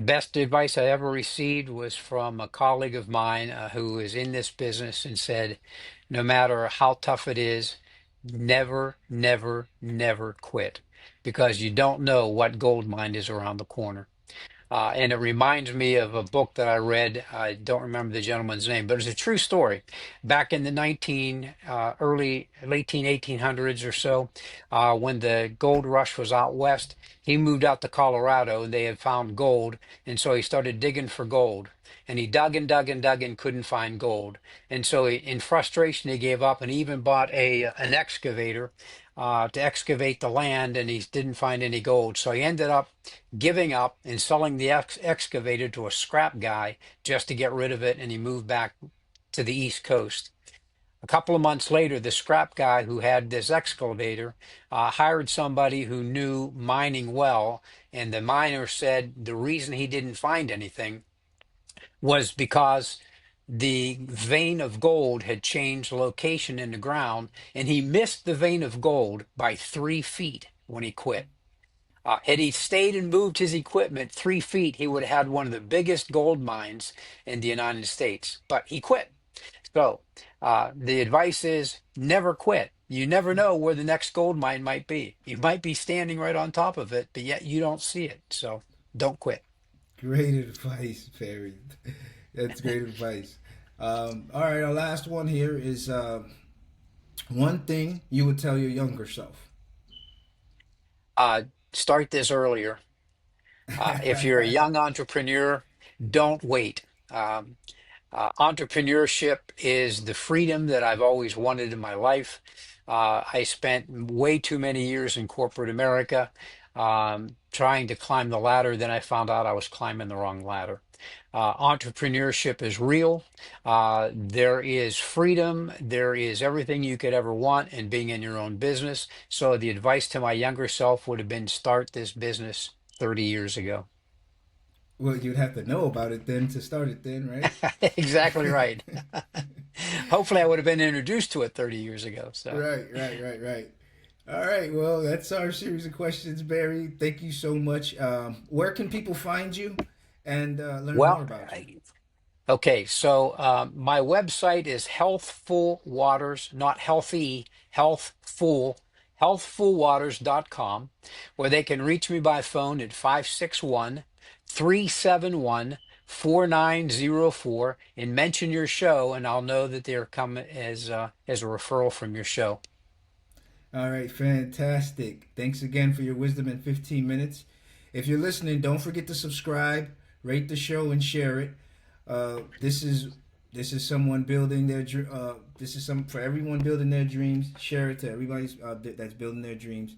Best advice I ever received was from a colleague of mine who is in this business and said, no matter how tough it is, never, never, never quit because you don't know what gold mine is around the corner. And it reminds me of a book that I read. I don't remember the gentleman's name, but it's a true story. Back in the late 1800s or so, when the gold rush was out west, he moved out to Colorado and they had found gold. And so he started digging for gold. And he dug and dug and dug and couldn't find gold. And so in frustration, he gave up and he even bought an excavator to excavate the land, and he didn't find any gold. So he ended up giving up and selling the excavator to a scrap guy just to get rid of it, and he moved back to the East Coast. A couple of months later, the scrap guy who had this excavator hired somebody who knew mining well, and the miner said the reason he didn't find anything was because the vein of gold had changed location in the ground, and he missed the vein of gold by 3 feet when he quit. Had he stayed and moved his equipment 3 feet, he would have had one of the biggest gold mines in the United States. But he quit. So the advice is never quit. You never know where the next gold mine might be. You might be standing right on top of it, but yet you don't see it. So don't quit. Great advice, Perry. That's great advice. All right, our last one here is one thing you would tell your younger self. Uh, Start this earlier. If you're a young entrepreneur, don't wait. Entrepreneurship is the freedom that I've always wanted in my life. I spent way too many years in corporate America trying to climb the ladder. Then I found out I was climbing the wrong ladder. Entrepreneurship is real. There is freedom. There is everything you could ever want in being in your own business. So the advice to my younger self would have been start this business 30 years ago. Well, you'd have to know about it then to start it then, right? Exactly right. Hopefully, I would have been introduced to it 30 years ago. So, Right. All right, well, that's our series of questions, Barry. Thank you so much. Where can people find you and learn more well, about you? okay. So, my website is Healthful Waters, not healthy, healthful, healthfulwaters.com, where they can reach me by phone at 561-371 4904 and mention your show, and I'll know that they're coming as a referral from your show. All right, fantastic. Thanks again for your wisdom in 15 minutes. If you're listening, don't forget to subscribe, rate the show, and share it. This is someone building their this is some for everyone building their dreams. Share it to everybody that's building their dreams.